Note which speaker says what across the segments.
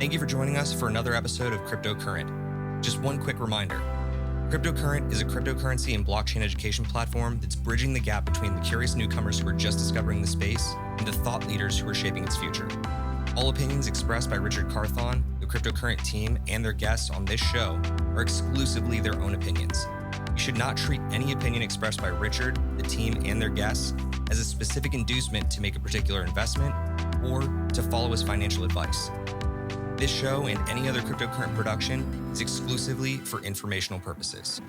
Speaker 1: Thank you for joining us for another episode of Cryptocurrent. Just one quick reminder. Cryptocurrent is a cryptocurrency and blockchain education platform that's bridging the gap between the curious newcomers who are just discovering the space and the thought leaders who are shaping its future. All opinions expressed by Richard Carthon, the Cryptocurrent team, and their guests on this show are exclusively their own opinions. You should not treat any opinion expressed by Richard, the team, and their guests as a specific inducement to make a particular investment or to follow as financial advice. This show and any other Cryptocurrent production is exclusively for informational purposes.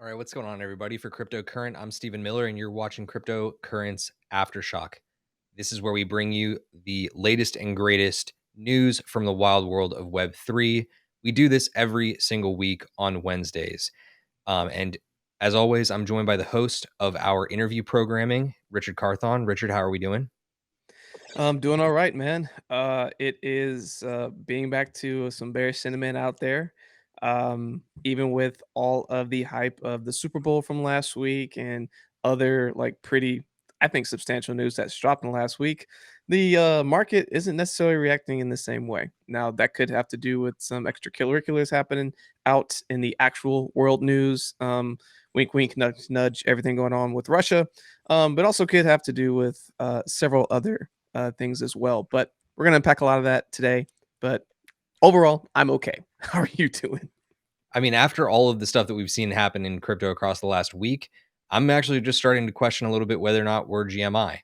Speaker 1: All right, what's going on, everybody? For Cryptocurrent, I'm Stephen Miller, and you're watching Cryptocurrent's Aftershock. This is where we bring you the latest and greatest news from the wild world of Web3. We do this every single week on Wednesdays. And as always, I'm joined by the host of our interview programming, Richard Carthon. Richard, how are we doing?
Speaker 2: I'm doing all right, man. It is being back to some bearish sentiment out there. Even with all of the hype of the Super Bowl from last week and other pretty, I think, substantial news that's dropped in the last week, the market isn't necessarily reacting in the same way. Now, that could have to do with some extracurriculars happening out in the actual world news. Wink, wink, nudge, nudge, everything going on with Russia. But also could have to do with several other things as well. But we're going to unpack a lot of that today. But overall, I'm okay. How are you doing?
Speaker 1: I mean, after all of the stuff that we've seen happen in crypto across the last week, I'm actually just starting to question a little bit whether or not we're GMI.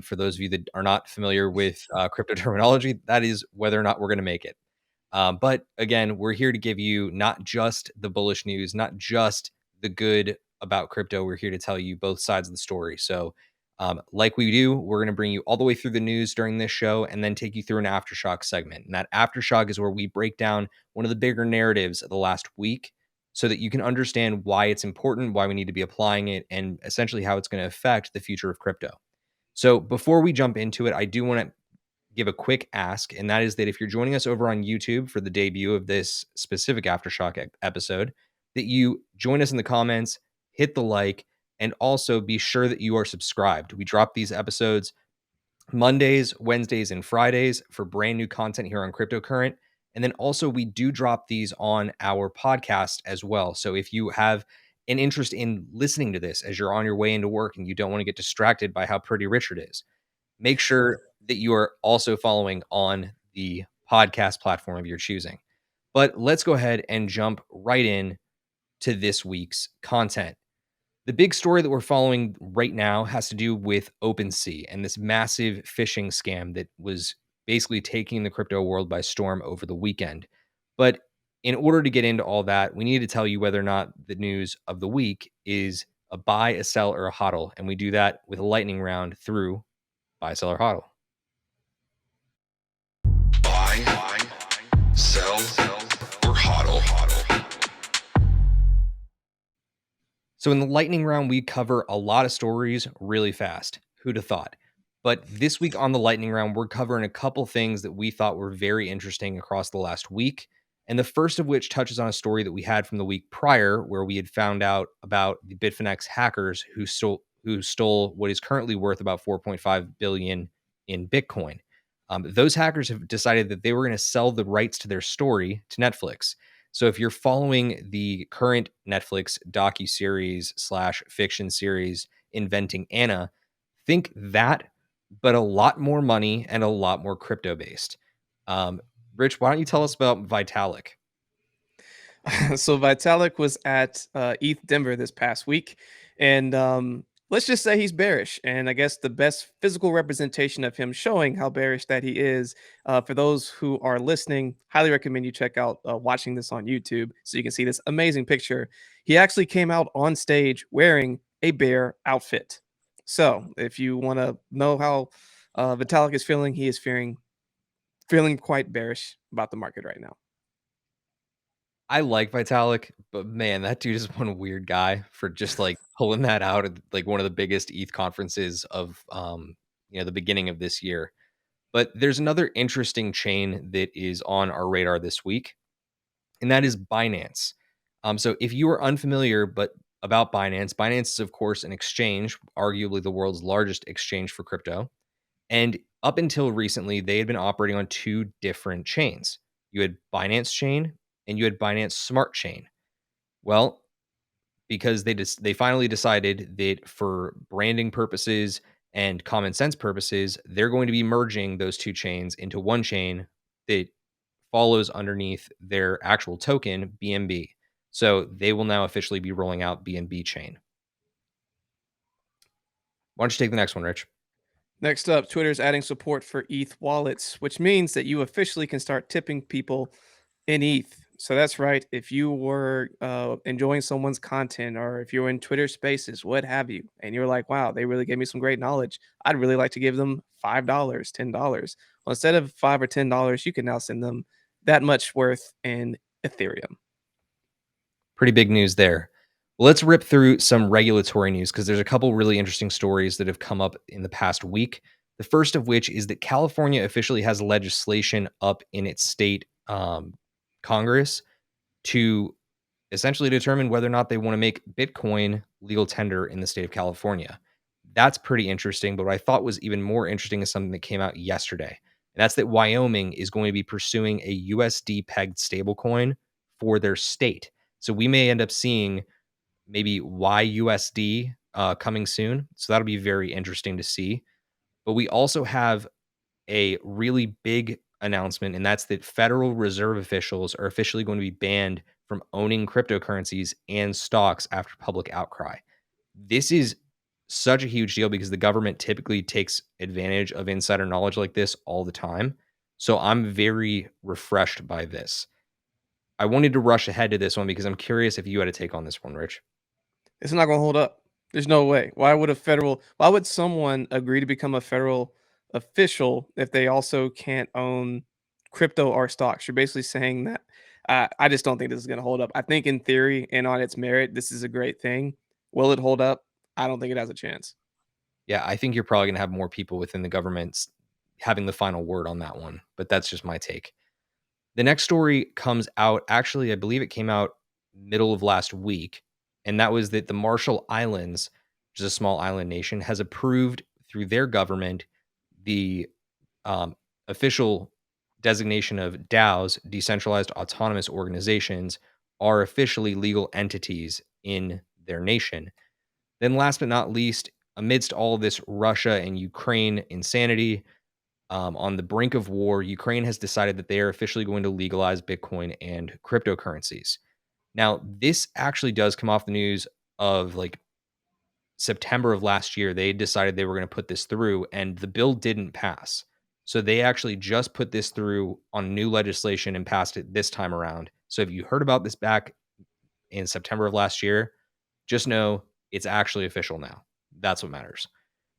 Speaker 1: For those of you that are not familiar with crypto terminology, that is whether or not we're going to make it. But again, we're here to give you not just the bullish news, not just the good about crypto. We're here to tell you both sides of the story. So, like we do, we're going to bring you all the way through the news during this show and then take you through an Aftershock segment. And that Aftershock is where we break down one of the bigger narratives of the last week so that you can understand why it's important, why we need to be applying it, and essentially how it's going to affect the future of crypto. So before we jump into it, I do want to give a quick ask, and that is that if you're joining us over on YouTube for the debut of this specific Aftershock episode, that you join us in the comments, hit the like, and also be sure that you are subscribed. We drop these episodes Mondays, Wednesdays, and Fridays for brand new content here on Cryptocurrent. And then also we do drop these on our podcast as well. So if you have an interest in listening to this as you're on your way into work and you don't want to get distracted by how pretty Richard is, make sure that you are also following on the podcast platform of your choosing. But let's go ahead and jump right in to this week's content. The big story that we're following right now has to do with OpenSea and this massive phishing scam that was basically taking the crypto world by storm over the weekend. But in order to get into all that, we need to tell you whether or not the news of the week is a buy, a sell, or a hodl. And we do that with a lightning round through buy, sell, or hodl.
Speaker 3: Buy, sell, or hodl.
Speaker 1: So in the lightning round, we cover a lot of stories really fast. Who'd have thought? But this week on the lightning round, we're covering a couple things that we thought were very interesting across the last week. And the first of which touches on a story that we had from the week prior, where we had found out about the Bitfinex hackers who stole what is currently worth about 4.5 billion in Bitcoin. Those hackers have decided that they were going to sell the rights to their story to Netflix. So if you're following the current Netflix docuseries / fiction series Inventing Anna, think that, but a lot more money and a lot more crypto based. Rich, why don't you tell us about Vitalik?
Speaker 2: So Vitalik was at ETH Denver this past week, and let's just say he's bearish. And I guess the best physical representation of him showing how bearish that he is, for those who are listening, highly recommend you check out watching this on YouTube so you can see this amazing picture. He actually came out on stage wearing a bear outfit. So if you want to know how Vitalik is feeling, he is feeling quite bearish about the market right now.
Speaker 1: I like Vitalik, but man, that dude is one weird guy for just like pulling that out at like one of the biggest ETH conferences of the beginning of this year. But there's another interesting chain that is on our radar this week, and that is Binance. So if you are unfamiliar but about Binance, Binance is of course an exchange, arguably the world's largest exchange for crypto. And up until recently, they had been operating on two different chains. You had Binance Chain and you had Binance Smart Chain. Well, because they finally decided that for branding purposes and common sense purposes, they're going to be merging those two chains into one chain that follows underneath their actual token, BNB. So they will now officially be rolling out BNB chain. Why don't you take the next one, Rich?
Speaker 2: Next up, Twitter is adding support for ETH wallets, which means that you officially can start tipping people in ETH. So that's right. If you were enjoying someone's content, or if you were in Twitter Spaces, what have you, and you're like, "Wow, they really gave me some great knowledge. I'd really like to give them $5, $10." Well, instead of $5 or $10, you can now send them that much worth in Ethereum.
Speaker 1: Pretty big news there. Well, let's rip through some regulatory news because there's a couple really interesting stories that have come up in the past week. The first of which is that California officially has legislation up in its state Congress to essentially determine whether or not they want to make Bitcoin legal tender in the state of California. That's pretty interesting. But what I thought was even more interesting is something that came out yesterday. And that's that Wyoming is going to be pursuing a USD pegged stablecoin for their state. So we may end up seeing maybe YUSD coming soon. So that'll be very interesting to see. But we also have a really big announcement, and that's that Federal Reserve officials are officially going to be banned from owning cryptocurrencies and stocks after public outcry. This is such a huge deal because the government typically takes advantage of insider knowledge like this all the time. So I'm very refreshed by this. I wanted to rush ahead to this one because I'm curious if you had a take on this one, Rich.
Speaker 2: It's not gonna hold up. There's no way. Why would someone agree to become a federal official if they also can't own crypto or stocks? You're basically saying that I just don't think this is gonna hold up. I think in theory and on its merit, this is a great thing. Will it hold up? I don't think it has a chance.
Speaker 1: Yeah, I think you're probably going to have more people within the government having the final word on that one, but that's just my take. The next story comes out, actually, I believe it came out middle of last week, and that was that the Marshall Islands, which is a small island nation, has approved through their government the official designation of DAOs, decentralized autonomous organizations, are officially legal entities in their nation. Then, last but not least, amidst all of this Russia and Ukraine insanity, on the brink of war, Ukraine has decided that they are officially going to legalize Bitcoin and cryptocurrencies. Now, this actually does come off the news of like September of last year. They decided they were going to put this through, and the bill didn't pass. So they actually just put this through on new legislation and passed it this time around. So if you heard about this back in September of last year, just know it's actually official now. That's what matters.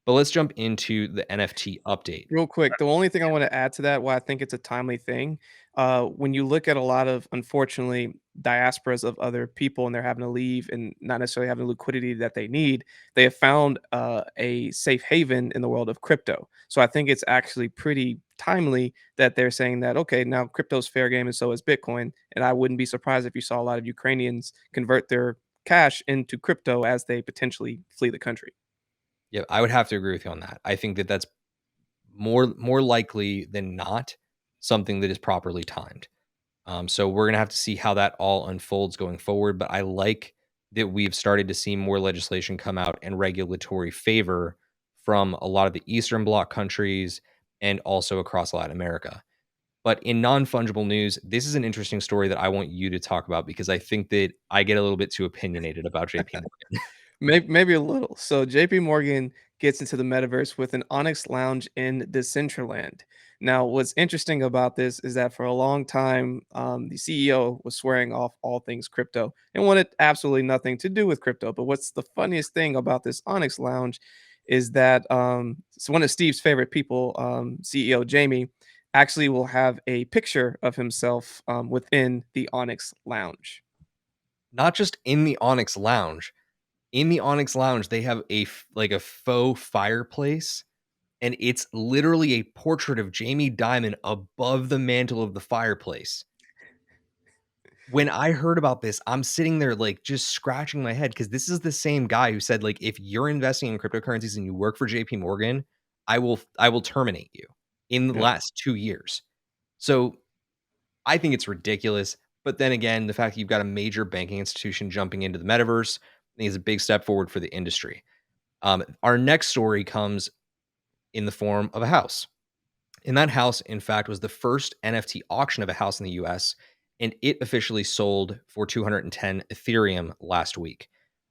Speaker 1: But let's jump into the NFT update.
Speaker 2: Real quick, the only thing I want to add to that, why I think it's a timely thing, when you look at a lot of, unfortunately, diasporas of other people and they're having to leave and not necessarily having the liquidity that they need, they have found a safe haven in the world of crypto. So I think it's actually pretty timely that they're saying that, okay, now crypto's fair game and so is Bitcoin. And I wouldn't be surprised if you saw a lot of Ukrainians convert their cash into crypto as they potentially flee the country.
Speaker 1: Yeah, I would have to agree with you on that. I think that that's more likely than not something that is properly timed. So we're gonna have to see how that all unfolds going forward. But I like that we've started to see more legislation come out and regulatory favor from a lot of the Eastern Bloc countries and also across Latin America. But in non-fungible news, this is an interesting story that I want you to talk about because I think that I get a little bit too opinionated about JP Morgan.
Speaker 2: Maybe a little. So JP Morgan gets into the metaverse with an Onyx Lounge in Decentraland. Now, what's interesting about this is that for a long time, the CEO was swearing off all things crypto and wanted absolutely nothing to do with crypto. But what's the funniest thing about this Onyx Lounge is that it's one of Steve's favorite people, CEO Jamie, actually will have a picture of himself within the Onyx Lounge.
Speaker 1: Not just in the Onyx Lounge. In the Onyx Lounge, they have like a faux fireplace, and it's literally a portrait of Jamie Dimon above the mantle of the fireplace. When I heard about this, I'm sitting there like just scratching my head because this is the same guy who said, like, if you're investing in cryptocurrencies and you work for JP Morgan, I will terminate you in the
Speaker 2: Yeah.
Speaker 1: last 2 years. So I think it's ridiculous. But then again, the fact that you've got a major banking institution jumping into the metaverse, I think is a big step forward for the industry. Our next story comes in the form of a house. And that house, in fact, was the first NFT auction of a house in the US, and it officially sold for 210 Ethereum last week.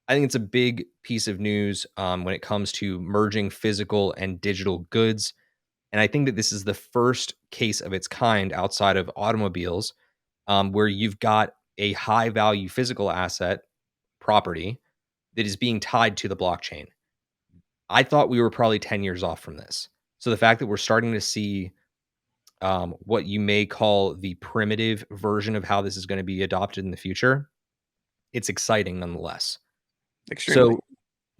Speaker 1: I think it's a big piece of news when it comes to merging physical and digital goods. And I think that this is the first case of its kind outside of automobiles where you've got a high value physical asset property that is being tied to the blockchain. I thought we were probably 10 years off from this. So the fact that we're starting to see what you may call the primitive version of how this is going to be adopted in the future, it's exciting nonetheless.
Speaker 2: Extremely.
Speaker 1: So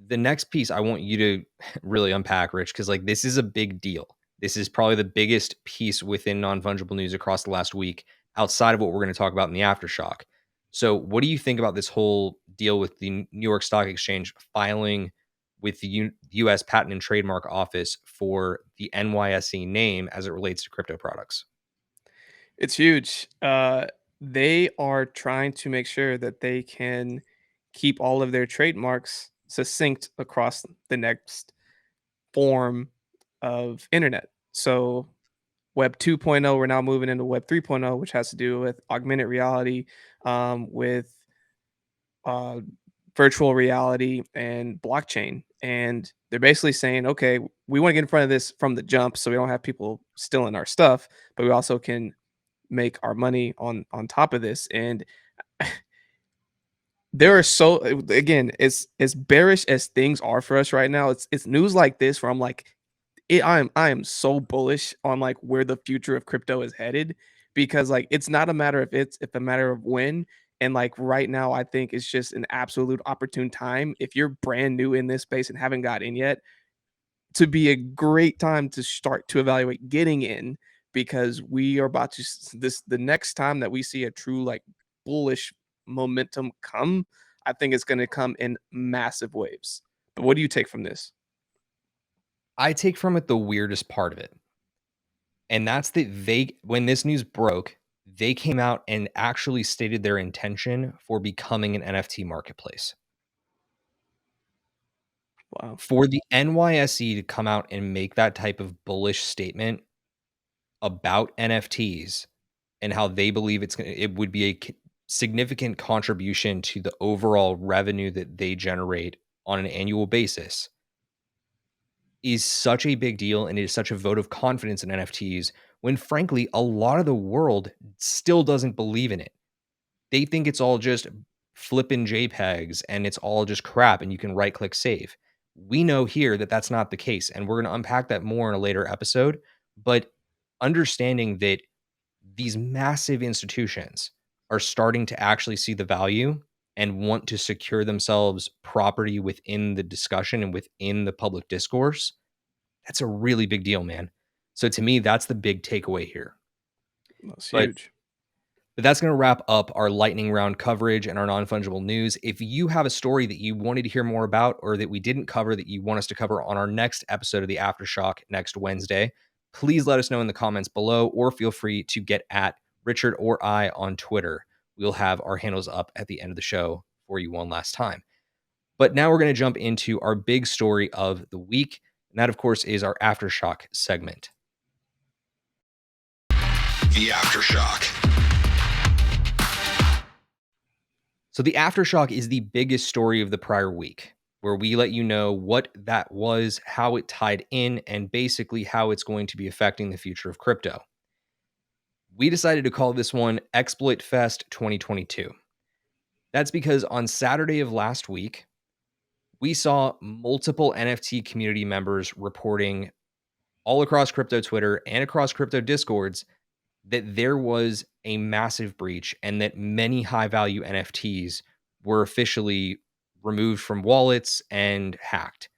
Speaker 1: the next piece I want you to really unpack, Rich, because like this is a big deal. This is probably the biggest piece within non-fungible news across the last week, outside of what we're going to talk about in the aftershock. So, what do you think about this whole deal with the New York Stock Exchange filing with the U.S. Patent and Trademark Office for the NYSE name as it relates to crypto products?
Speaker 2: It's huge. They are trying to make sure that they can keep all of their trademarks succinct across the next form of internet. So Web 2.0, we're now moving into Web 3.0, which has to do with augmented reality, with uh, virtual reality and blockchain. And they're basically saying, okay, we want to get in front of this from the jump so we don't have people stealing our stuff, but we also can make our money on top of this. And there are so again, as bearish as things are for us right now, it's news like this where I'm like, I am so bullish on like where the future of crypto is headed because like it's not a matter of it's a matter of when. And like right now, I think it's just an absolute opportune time. If you're brand new in this space and haven't got in yet, to be a great time to start to evaluate getting in because we are about to this the next time that we see a true like bullish momentum come, I think it's going to come in massive waves. But what do you take from this?
Speaker 1: I take from it the weirdest part of it. And that's that when this news broke, they came out and actually stated their intention for becoming an NFT marketplace.
Speaker 2: Wow.
Speaker 1: For the NYSE to come out and make that type of bullish statement about NFTs and how they believe it would be a significant contribution to the overall revenue that they generate on an annual basis is such a big deal, and it is such a vote of confidence in NFTs when frankly a lot of the world still doesn't believe in it. They think it's all just flipping JPEGs and it's all just crap and you can right click save. We know here that that's not the case, and we're going to unpack that more in a later episode. But understanding that these massive institutions are starting to actually see the value and want to secure themselves property within the discussion and within the public discourse, that's a really big deal, man. So to me, that's the big takeaway here.
Speaker 2: That's
Speaker 1: But
Speaker 2: huge.
Speaker 1: But that's going to wrap up our lightning round coverage and our non-fungible news. If you have a story that you wanted to hear more about or that we didn't cover that you want us to cover on our next episode of the Aftershock next Wednesday, please let us know in the comments below, or feel free to get at Richard or I on Twitter. We'll have our handles up at the end of the show for you one last time. But now we're going to jump into our big story of the week. And that, of course, is our Aftershock segment.
Speaker 3: The Aftershock.
Speaker 1: So the Aftershock is the biggest story of the prior week. where we let you know what that was, how it tied in, and basically how it's going to be affecting the future of crypto. We decided to call this one Exploit Fest 2022. That's because on Saturday of last week, we saw multiple NFT community members reporting all across crypto Twitter and across crypto Discords that there was a massive breach and that many high value NFTs were officially removed from wallets and hacked.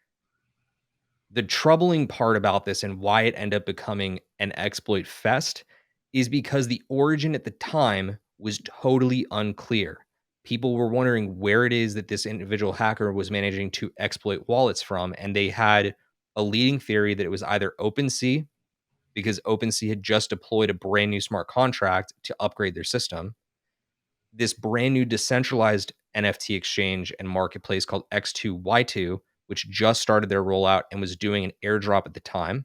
Speaker 1: The troubling part about this and why it ended up becoming an exploit fest is because the origin at the time was totally unclear. People were wondering where it is that this individual hacker was managing to exploit wallets from, and they had a leading theory that it was either OpenSea, because OpenSea had just deployed a brand new smart contract to upgrade their system. This brand new decentralized NFT exchange and marketplace called X2Y2, which just started their rollout and was doing an airdrop at the time,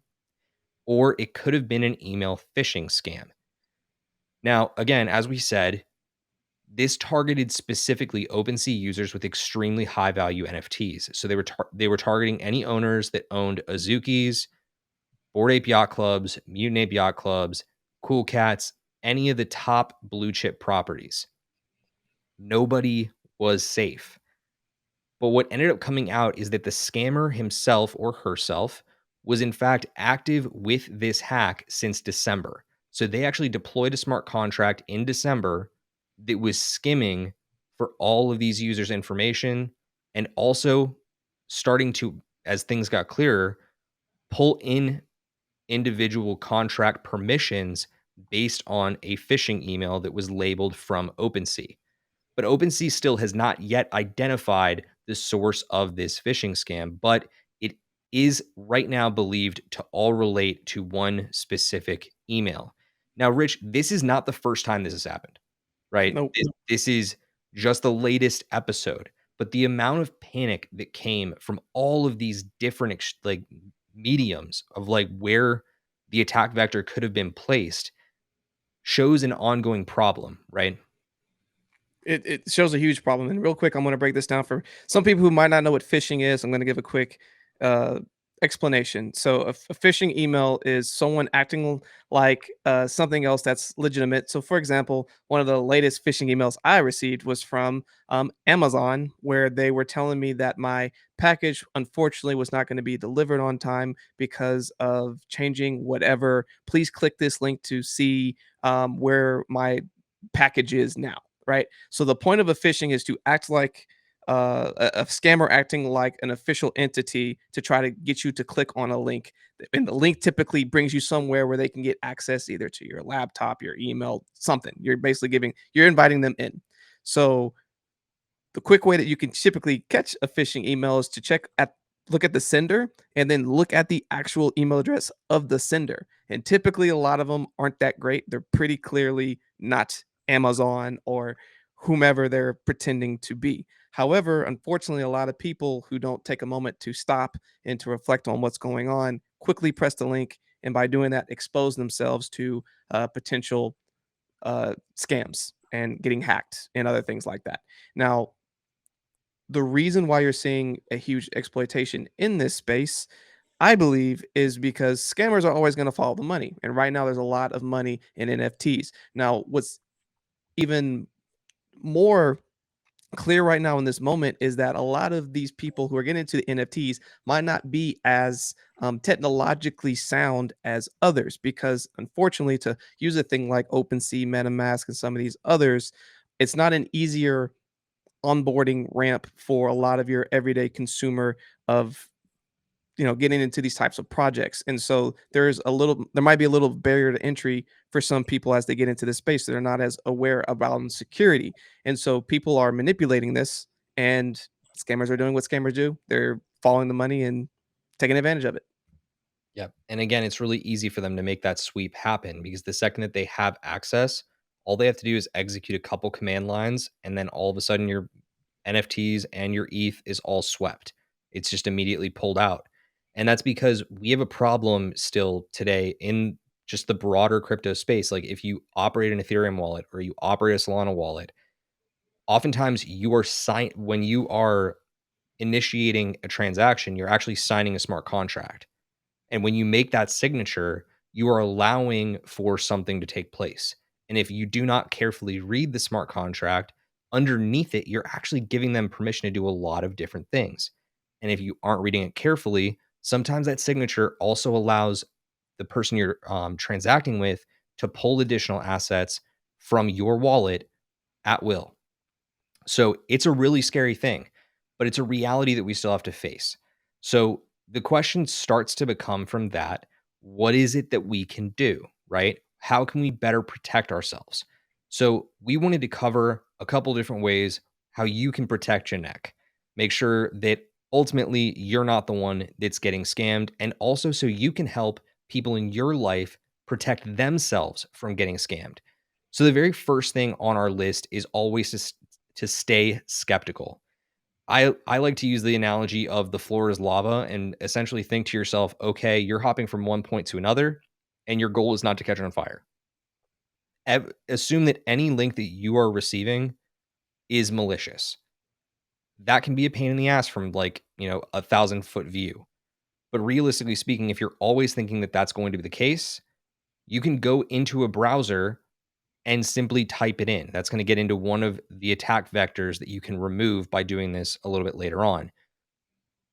Speaker 1: or it could have been an email phishing scam. Now, again, as we said, this targeted specifically OpenSea users with extremely high value NFTs. So they were targeting any owners that owned Azukis, Bored Ape Yacht Clubs, Mutant Ape Yacht Clubs, Cool Cats, any of the top blue chip properties. Nobody was safe. But what ended up coming out is that the scammer himself or herself was in fact active with this hack since December. So they actually deployed a smart contract in December that was skimming for all of these users' information and also starting to, as things got clearer, pull in individual contract permissions based on a phishing email that was labeled from OpenSea. But OpenSea still has not yet identified the source of this phishing scam, but it is right now believed to all relate to one specific email. Now, Rich, this is not the first time this has happened, right?
Speaker 2: Nope.
Speaker 1: This is just the latest episode, but the amount of panic that came from all of these different like mediums of like where the attack vector could have been placed shows an ongoing problem, right?
Speaker 2: It shows a huge problem. And real quick, I'm going to break this down for some people who might not know what phishing is. I'm going to give a quick uh, explanation. So, a phishing email is someone acting like something else that's legitimate. So, for example, one of the latest phishing emails I received was from Amazon, where they were telling me that my package unfortunately was not going to be delivered on time because of changing whatever. Please click this link to see where my package is now, right? So the point of a phishing is to act like a scammer acting like an official entity to try to get you to click on a link. And the link typically brings you somewhere where they can get access either to your laptop, your email, something. You're basically you're inviting them in. So the quick way that you can typically catch a phishing email is to look at the sender and then look at the actual email address of the sender. And typically a lot of them aren't that great. They're pretty clearly not Amazon or whomever they're pretending to be. However, unfortunately, a lot of people who don't take a moment to stop and to reflect on what's going on quickly press the link, and by doing that, expose themselves to potential scams and getting hacked and other things like that. Now, the reason why you're seeing a huge exploitation in this space, I believe, is because scammers are always going to follow the money. And right now, there's a lot of money in NFTs. Now, what's even more clear right now in this moment is that a lot of these people who are getting into the NFTs might not be as technologically sound as others, because unfortunately, to use a thing like OpenSea, MetaMask, and some of these others, it's not an easier onboarding ramp for a lot of your everyday consumer of getting into these types of projects. And so there might be a little barrier to entry for some people as they get into this space. They're not as aware about security, and so people are manipulating this, and scammers are doing what scammers do. They're following the money and taking advantage of it.
Speaker 1: Yep. And again, it's really easy for them to make that sweep happen because the second that they have access, all they have to do is execute a couple command lines, and then all of a sudden your NFTs and your ETH is all swept. It's just immediately pulled out. And that's because we have a problem still today in just the broader crypto space. Like if you operate an Ethereum wallet or you operate a Solana wallet, oftentimes you are when you are initiating a transaction, you're actually signing a smart contract. And when you make that signature, you are allowing for something to take place. And if you do not carefully read the smart contract, underneath it, you're actually giving them permission to do a lot of different things. And if you aren't reading it carefully, sometimes that signature also allows the person you're transacting with to pull additional assets from your wallet at will. So it's a really scary thing, but it's a reality that we still have to face. So the question starts to become from that, what is it that we can do, right? How can we better protect ourselves? So we wanted to cover a couple different ways how you can protect your neck. Make sure that ultimately you're not the one that's getting scammed, and also so you can help people in your life protect themselves from getting scammed. So the very first thing on our list is always to stay skeptical. I like to use the analogy of the floor is lava and essentially think to yourself, okay, you're hopping from one point to another, and your goal is not to catch it on fire. Assume that any link that you are receiving is malicious. That can be a pain in the ass from, like, 1,000-foot view. But realistically speaking, if you're always thinking that that's going to be the case, you can go into a browser and simply type it in. That's going to get into one of the attack vectors that you can remove by doing this a little bit later on.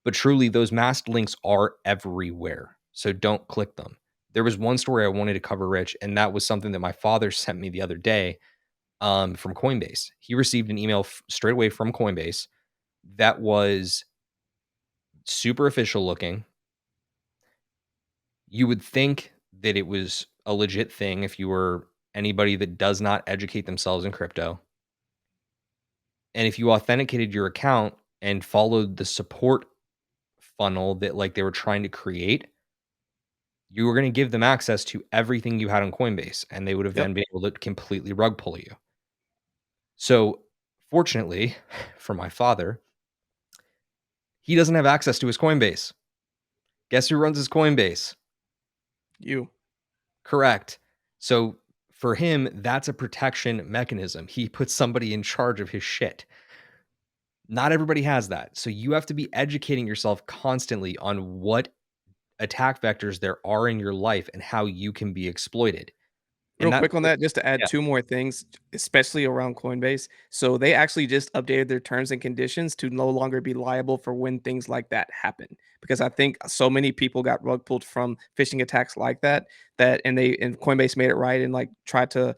Speaker 1: But truly, those masked links are everywhere. So don't click them. There was one story I wanted to cover, Rich, and that was something that my father sent me the other day from Coinbase. He received an email straight away from Coinbase that was super official looking. You would think that it was a legit thing if you were anybody that does not educate themselves in crypto. And if you authenticated your account and followed the support funnel that, like, they were trying to create, you were going to give them access to everything you had on Coinbase, and they would have
Speaker 2: Yep.
Speaker 1: then been able to completely rug pull you. So fortunately for my father, he doesn't have access to his Coinbase. Guess who runs his Coinbase?
Speaker 2: You.
Speaker 1: Correct. So for him, that's a protection mechanism. He puts somebody in charge of his shit. Not everybody has that. So you have to be educating yourself constantly on what attack vectors there are in your life and how you can be exploited. And
Speaker 2: Real
Speaker 1: that
Speaker 2: quick on that, just to add
Speaker 1: yeah,
Speaker 2: 2 more things, especially around Coinbase. So they actually just updated their terms and conditions to no longer be liable for when things like that happen. Because I think so many people got rug pulled from phishing attacks like that, and Coinbase made it right and, like, tried to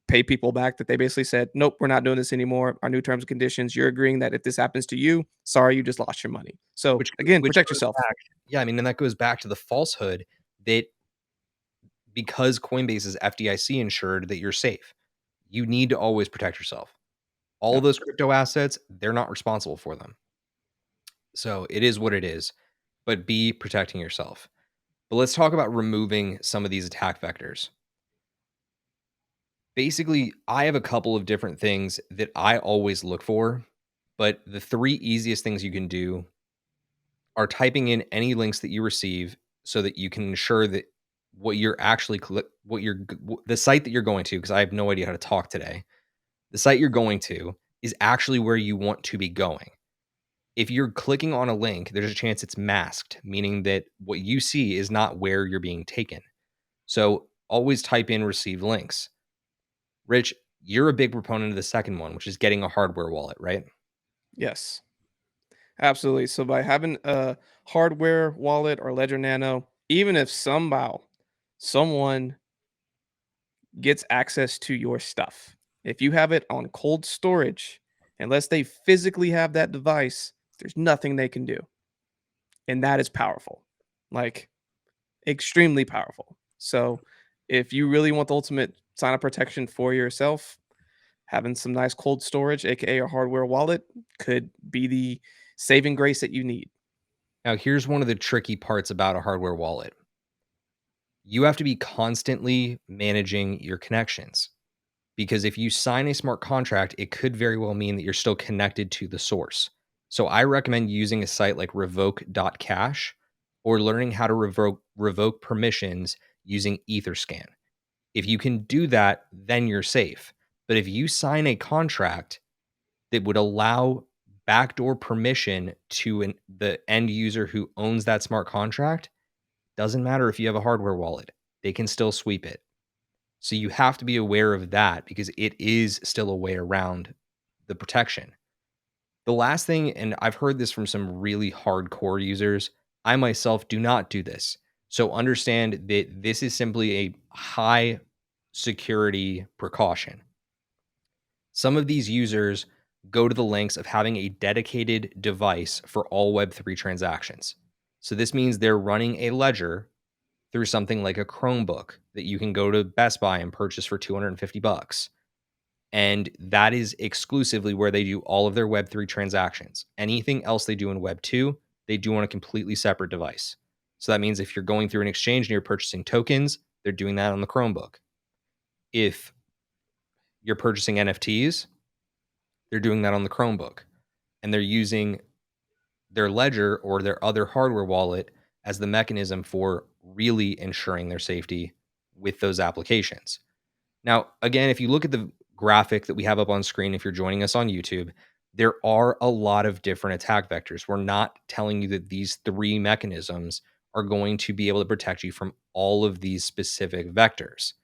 Speaker 2: pay people back, that they basically said, "Nope, we're not doing this anymore. Our new terms and conditions, you're agreeing that if this happens to you, sorry, you just lost your money." So again,
Speaker 1: which
Speaker 2: protect
Speaker 1: goes
Speaker 2: yourself.
Speaker 1: back. Yeah, I mean, and that goes back to the falsehood that because Coinbase is FDIC insured, that you're safe. You need to always protect yourself. All
Speaker 2: Yep.
Speaker 1: those crypto assets, they're not responsible for them. So it is what it is, but be protecting yourself. But let's talk about removing some of these attack vectors. Basically, I have a couple of different things that I always look for, but the three easiest things you can do are typing in any links that you receive so that you can ensure that what you're actually the site that you're going to, because I have no idea how to talk today. The site you're going to is actually where you want to be going. If you're clicking on a link, there's a chance it's masked, meaning that what you see is not where you're being taken. So always type in receive links. Rich, you're a big proponent of the second one, which is getting a hardware wallet, right?
Speaker 2: Yes. Absolutely. So by having a hardware wallet or Ledger Nano, even if somehow someone gets access to your stuff, if you have it on cold storage, unless they physically have that device, there's nothing they can do. And that is powerful. Like, extremely powerful. So if you really want the ultimate sign of protection for yourself, having some nice cold storage, aka a hardware wallet, could be the saving grace that you need.
Speaker 1: Now, here's one of the tricky parts about a hardware wallet. You have to be constantly managing your connections because if you sign a smart contract, it could very well mean that you're still connected to the source. So I recommend using a site like revoke.cash or learning how to revoke permissions using Etherscan. If you can do that, then you're safe. But if you sign a contract that would allow backdoor permission to the end user who owns that smart contract, doesn't matter if you have a hardware wallet, they can still sweep it. So you have to be aware of that because it is still a way around the protection. The last thing, and I've heard this from some really hardcore users, I myself do not do this. So understand that this is simply a high security precaution. Some of these users go to the lengths of having a dedicated device for all Web3 transactions. So this means they're running a ledger through something like a Chromebook that you can go to Best Buy and purchase for $250. And that is exclusively where they do all of their Web3 transactions. Anything else they do in Web2, they do on a completely separate device. So that means if you're going through an exchange and you're purchasing tokens, they're doing that on the Chromebook. If you're purchasing NFTs, they're doing that on the Chromebook. And they're using their ledger or their other hardware wallet as the mechanism for really ensuring their safety with those applications. Now, again, if you look at the graphic that we have up on screen, if you're joining us on YouTube, there are a lot of different attack vectors. We're not telling you that these three mechanisms are going to be able to protect you from all of these specific vectors.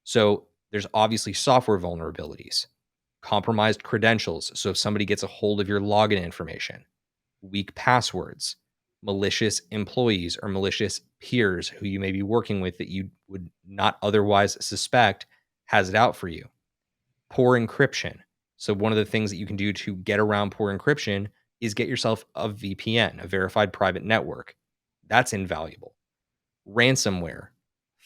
Speaker 1: So there's obviously software vulnerabilities, compromised credentials. So if somebody gets a hold of your login information, weak passwords, malicious employees or malicious peers who you may be working with that you would not otherwise suspect has it out for you. Poor encryption. So one of the things that you can do to get around poor encryption is get yourself a VPN, a verified private network. That's invaluable. Ransomware,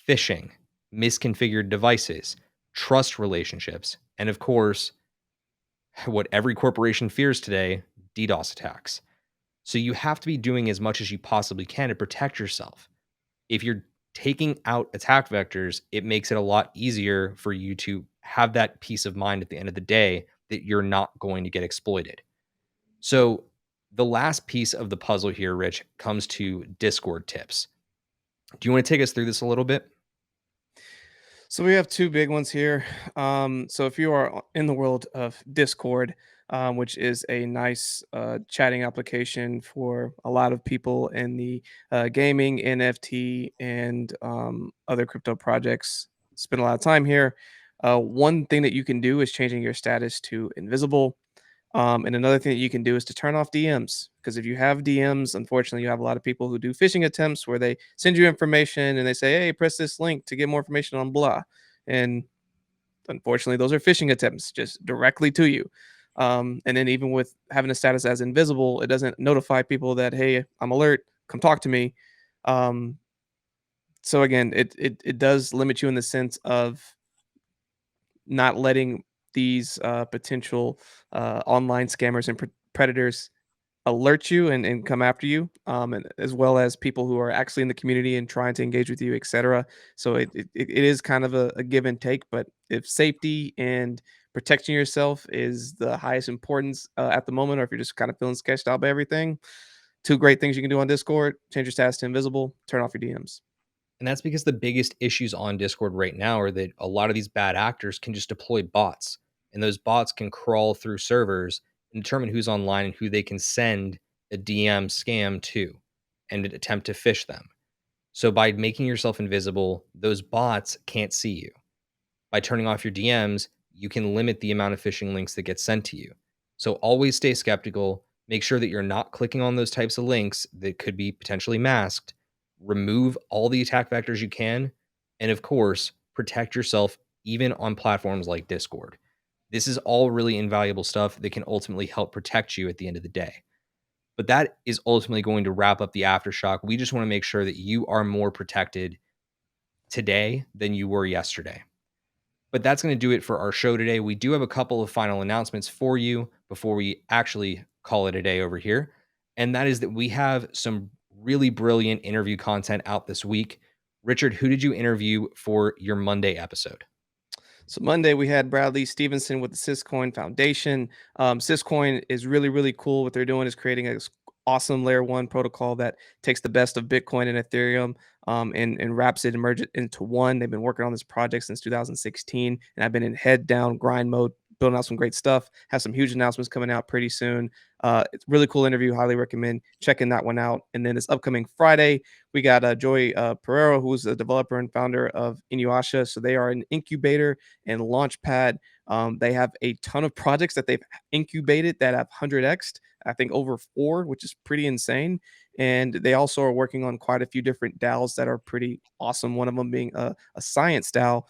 Speaker 1: phishing, misconfigured devices, trust relationships, and of course, what every corporation fears today, DDoS attacks. So you have to be doing as much as you possibly can to protect yourself. If you're taking out attack vectors, it makes it a lot easier for you to have that peace of mind at the end of the day that you're not going to get exploited. So the last piece of the puzzle here, Rich, comes to Discord tips. Do you want to take us through this a little bit?
Speaker 2: So we have two big ones here. So if you are in the world of Discord, which is a nice chatting application for a lot of people in the gaming, NFT, and other crypto projects, spend a lot of time here. One thing that you can do is changing your status to invisible. And another thing that you can do is to turn off DMs, because if you have DMs, unfortunately, you have a lot of people who do phishing attempts where they send you information and they say, "Hey, press this link to get more information on blah," and unfortunately, those are phishing attempts just directly to you. And then even with having a status as invisible, it doesn't notify people that, "Hey, I'm alert, come talk to me." Um, so again, it does limit you in the sense of not letting these potential online scammers and predators alert you and come after you, and as well as people who are actually in the community and trying to engage with you, etc. So it is kind of a give and take. But if safety and protecting yourself is the highest importance at the moment, or if you're just kind of feeling sketched out by everything, two great things you can do on Discord: change your status to invisible, turn off your DMs.
Speaker 1: And that's because the biggest issues on Discord right now are that a lot of these bad actors can just deploy bots, and those bots can crawl through servers and determine who's online and who they can send a DM scam to and attempt to phish them. So by making yourself invisible, those bots can't see you. By turning off your DMs, you can limit the amount of phishing links that get sent to you. So always stay skeptical. Make sure that you're not clicking on those types of links that could be potentially masked. Remove all the attack vectors you can. And of course, protect yourself even on platforms like Discord. This is all really invaluable stuff that can ultimately help protect you at the end of the day. But that is ultimately going to wrap up the Aftershock. We just want to make sure that you are more protected today than you were yesterday. But that's going to do it for our show today. We do have a couple of final announcements for you before we actually call it a day over here. And that is that we have some really brilliant interview content out this week. Richard, who did you interview for your Monday episode?
Speaker 2: So Monday we had Bradley Stevenson with the Syscoin Foundation. Syscoin is really, really cool. What they're doing is creating a awesome layer one protocol that takes the best of Bitcoin and Ethereum, and wraps it and merges it into one. They've been working on this project since 2016, and I've been in head down grind mode, building out some great stuff. Have some huge announcements coming out pretty soon. It's a really cool interview. Highly recommend checking that one out. And then this upcoming Friday, we got Joy Pereira, who's the developer and founder of Inuyasha. So they are an incubator and launch pad. They have a ton of projects that they've incubated that have 100x, I think over 4, which is pretty insane. And they also are working on quite a few different DAOs that are pretty awesome. One of them being a science DAO,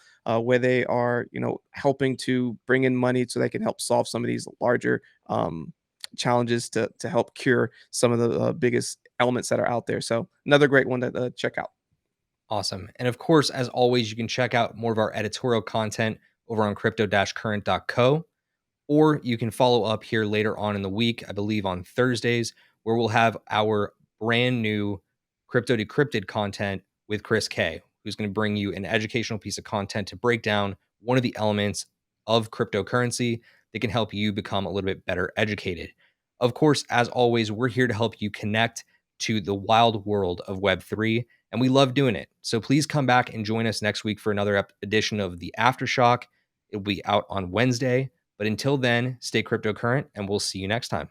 Speaker 2: where they are, helping to bring in money so they can help solve some of these larger challenges to help cure some of the biggest elements that are out there. So another great one to check out.
Speaker 1: Awesome. And of course, as always, you can check out more of our editorial content over on crypto-current.co, or you can follow up here later on in the week, I believe on Thursdays, where we'll have our brand new Crypto Decrypted content with Chris K, who's going to bring you an educational piece of content to break down one of the elements of cryptocurrency that can help you become a little bit better educated. Of course, as always, we're here to help you connect to the wild world of Web3, and we love doing it. So please come back and join us next week for another edition of the Aftershock. It'll be out on Wednesday. But until then, stay cryptocurrent, and we'll see you next time.